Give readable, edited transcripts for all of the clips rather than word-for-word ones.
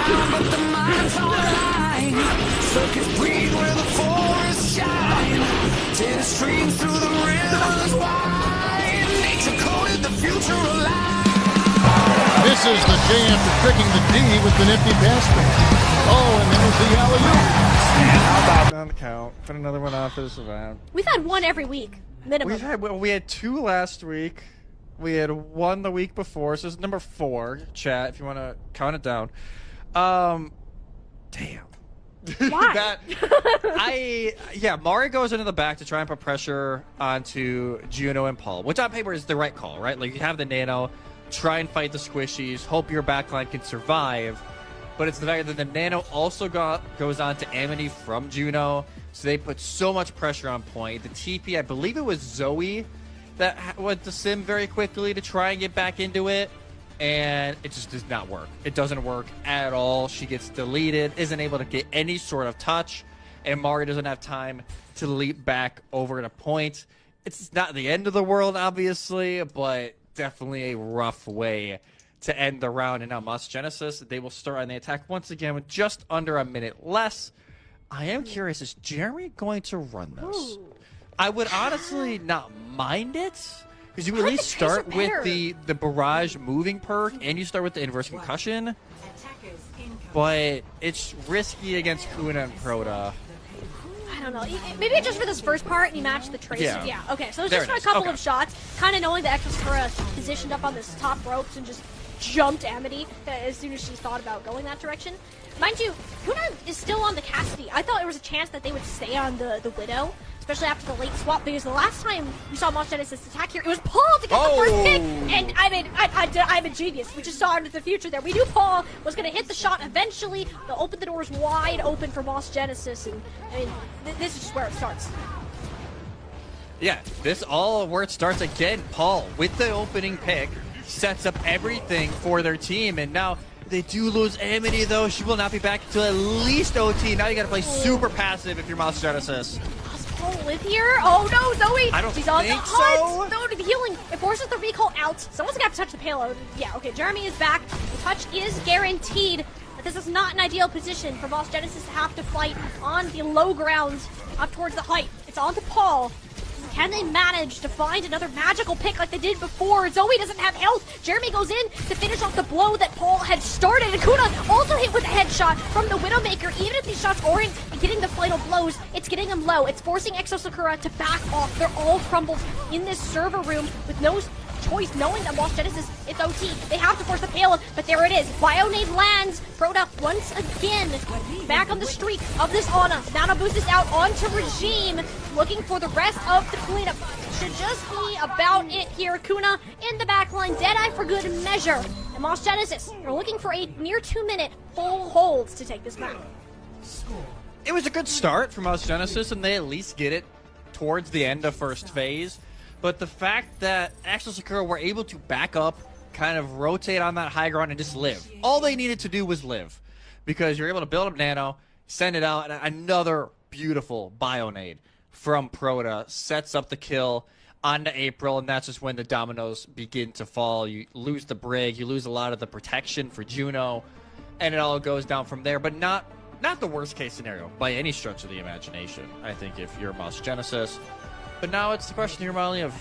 ground, but the mind's online. Circuits breathe where the forests shine. Tennis streams through the rivers wide. Nature coded the future alive. Misses the J after tricking the D with the nifty pass. Oh, and there's the alley-oop. How about on the count? Put another one off this event. We've had one every week, minimum. We had 2 last week. We had 1 the week before. So this is number 4. Chat, if you want to count it down. Damn. Why? Mari goes into the back to try and put pressure onto Juno and Paul, which on paper is the right call, right? Like, you have the nano, try and fight the squishies, hope your backline can survive. But it's the fact that the nano also goes on to Amity from Juno, so they put so much pressure on point. The TP, I believe it was Zoe that went to Sim very quickly to try and get back into it, and it just does not work. It doesn't work at all. She gets deleted, isn't able to get any sort of touch, and Mari doesn't have time to leap back over to point. It's not the end of the world, obviously, but definitely a rough way to end the round. And now MOTS Genesis, they will start on the attack once again with just under a minute less. I am curious, is Jeremy going to run this? Ooh. I would honestly not mind it, because you at least start with the barrage moving perk, and you start with the inverse concussion. But it's risky against Kuna and Proto. I don't know. Maybe just for this first part, and you match the traces. Yeah. Okay, so it's just for a couple of shots, kind of knowing that EXO SAKURA positioned up on this top ropes and just jumped Amity as soon as she thought about going that direction. Mind you, Kuna is still on the Cassidy. I thought there was a chance that they would stay on the Widow, especially after the late swap, because the last time we saw MOTS Genesis attack here, it was Paul to get the first pick. And I mean, I'm a genius. We just saw into the future there. We knew Paul was going to hit the shot eventually. They'll open the doors wide open for MOTS Genesis, and I mean, this is just where it starts. Yeah, this all where it starts again. Paul, with the opening pick, sets up everything for their team, and now they do lose Amity, though. She will not be back until at least OT. Now you gotta play super passive if you're MOTS Genesis. Does Paul live here? Oh no, Zoe! I don't She's on the think hunt! so. No, to the healing. It forces the recall out. Someone's gonna have to touch the payload. Yeah, okay, Jeremy is back. The touch is guaranteed, but this is not an ideal position for MOTS Genesis to have to fight on the low ground up towards the height. It's on to Paul. Can they manage to find another magical pick like they did before? Zoe doesn't have health. Jeremy goes in to finish off the blow that Paul had started. And Kuna also hit with a headshot from the Widowmaker. Even if these shots aren't getting the final blows, it's getting them low. It's forcing EXO SAKURA to back off. They're all crumbled in this server room with no choice, knowing that MOTS Genesis, it's OT. They have to force the payload, but there it is. Bionade lands. Proto once again back on the streak of this Ana. Nano boost is out onto Regime, looking for the rest of the cleanup. Should just be about it here. Kuna in the backline, Deadeye for good measure. And MOTS Genesis are looking for a near 2-minute full holds to take this map. It was a good start for MOTS Genesis, and they at least get it towards the end of first phase. But the fact that EXO SAKURA were able to back up, kind of rotate on that high ground, and just live. All they needed to do was live. Because you're able to build up Nano, send it out, and another beautiful Bionade from Proto sets up the kill onto April, and that's just when the dominoes begin to fall. You lose the Brig, you lose a lot of the protection for Juno, and it all goes down from there. But not the worst case scenario by any stretch of the imagination, I think, if you're MOTS Genesis. But now it's the question here, Molly, of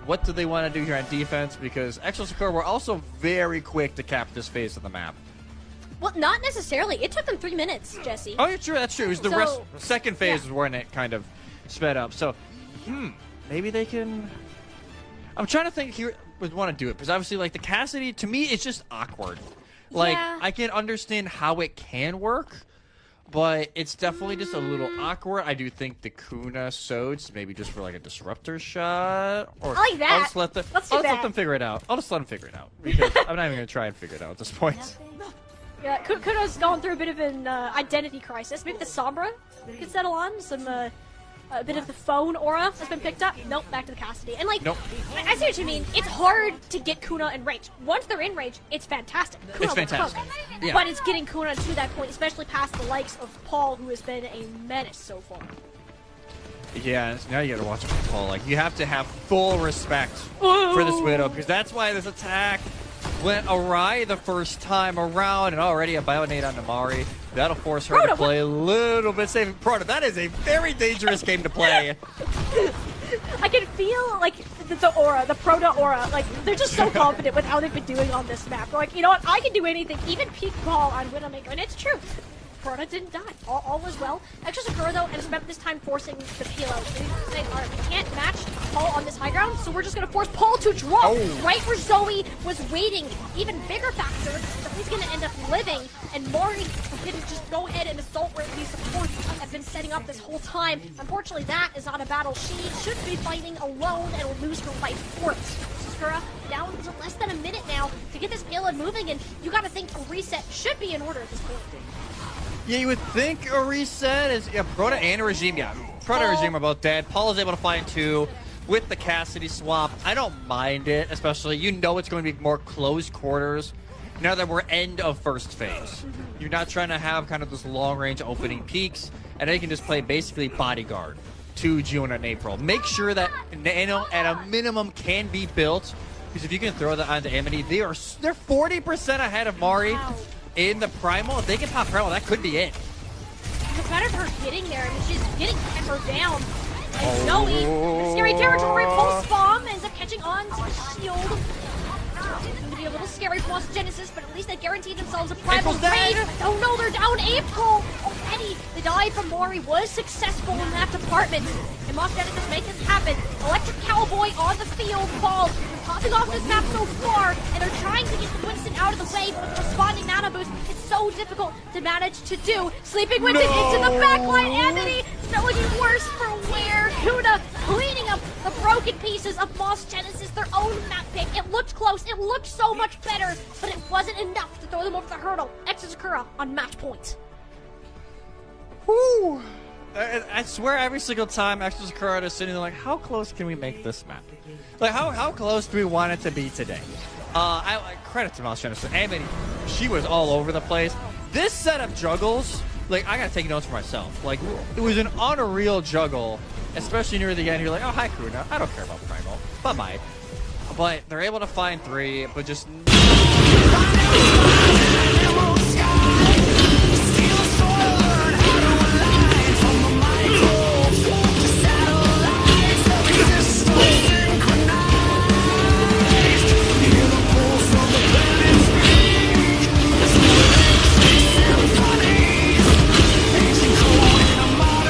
what do they want to do here on defense? Because EXO SAKURA were also very quick to cap this phase of the map. Well, not necessarily. It took them 3 minutes, Jesse. Oh, yeah, true. That's true. It was the second phase was when it kind of sped up. So, maybe they can... I'm trying to think here would want to do it. Because obviously, like, the Cassidy, to me, it's just awkward. Like, I can understand how it can work, but it's definitely just a little awkward. I do think the Kuna Sods, maybe just for like a disruptor shot. Or I like that. I'll just let let them figure it out. I'll just let them figure it out. Because I'm not even going to try and figure it out at this point. Yeah, Kuno's going through a bit of an identity crisis. Maybe the Sombra could settle on. A bit of the phone aura has been picked up. Nope, back to the Cassidy. And like, I see what you mean. It's hard to get Kuna in range. Once they're in range, it's fantastic. Kuna It's fantastic. Yeah. But it's getting Kuna to that point, especially past the likes of Paul, who has been a menace so far. Yeah, now you gotta watch it for Paul. Like, you have to have full respect for this Widow, because that's why this attack went awry the first time around, and already a Bionade on Namari. That'll force her to play a little bit safe. Proto, that is a very dangerous game to play. I can feel like the aura, the Proto aura, like they're just so confident with how they've been doing on this map. They're like, you know what, I can do anything, even peak ball on Widowmaker, and it's true. Proto didn't die. All was well. Extra Sakura, though, and spent this time forcing the payload. They say, alright, we can't match Paul on this high ground, so we're just going to force Paul to drop right where Zoe was waiting. Even bigger factor that he's going to end up living, and Mori didn't just go ahead and assault where these supports have been setting up this whole time. Unfortunately, that is not a battle she should be fighting alone and will lose her life for it. Sakura down to less than a minute now to get this payload moving, and you got to think a reset should be in order at this point. Yeah, you would think a reset is Proto and Regime. Yeah, Proto and Regime are both dead. Paul is able to find 2 with the Cassidy swap. I don't mind it, especially you know it's going to be more close quarters now that we're end of first phase. You're not trying to have kind of this long range opening peaks, and then you can just play basically bodyguard to June and April. Make sure that Nano at a minimum can be built, because if you can throw that onto Amity, they're 40% ahead of Mari. Wow. In the Primal, if they can pop Primal, that could be it. It's better her getting there. I mean, she's getting peppered down. And Zoe, in scary territory, pulse bomb ends up catching on to the shield. It's going to be a little scary for Lost Genesis, but at least they guaranteed themselves a primal raid. Oh no, they're down April already. The dive from Mori was successful in that department. And Lost Genesis make this happen. Electric Cowboy on the field. Ball popping off this map so far, and they're trying to get Winston out of the way, but with the responding mana boost, it's so difficult to manage to do. Sleeping Winston into the backline. Anthony, it's not looking worse for Where. Kuna cleaning up the broken pieces of Moss Genesis, their own map pick. It looked close, it looked so much better, but it wasn't enough to throw them over the hurdle. EXO Sakura on match point. Whew. I swear every single time EXO Sakura is sitting there like, how close can we make this map? Like, how close do we want it to be today? I credit to Moss Genesis. Amity, she was all over the place. This set of juggles, like, I gotta take notes for myself. Like, it was an unreal juggle, especially near the end. You're like, oh, hi, Kuna. I don't care about Primal. Bye-bye. But they're able to find 3, but just